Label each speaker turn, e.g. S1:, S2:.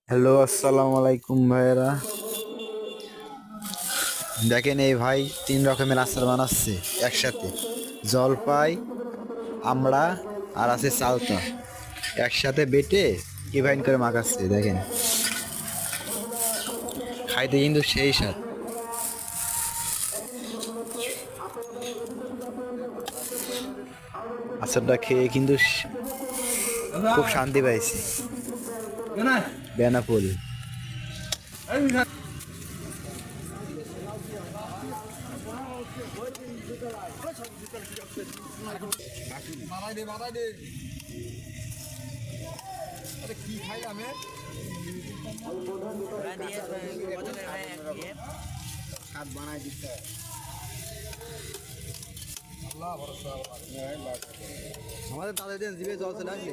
S1: Hello, আসসালামু আলাইকুম ভাইয়েরা। দেখেন এই ভাই 3 রকমের আচার বানাচ্ছে একসাথে। জলপাই, আমড়া আর আছে চালতা, একসাথে বেটে ডিভাইন করে মাখাচ্ছে। দেখেন, খাইতে কিন্তু সেই স্বাদ। আচারটা খেয়ে কিন্তু খুব শান্তি পাইছি। বেনাপোল। আমাদের তাদের দিন জিভে জল চলে আসলে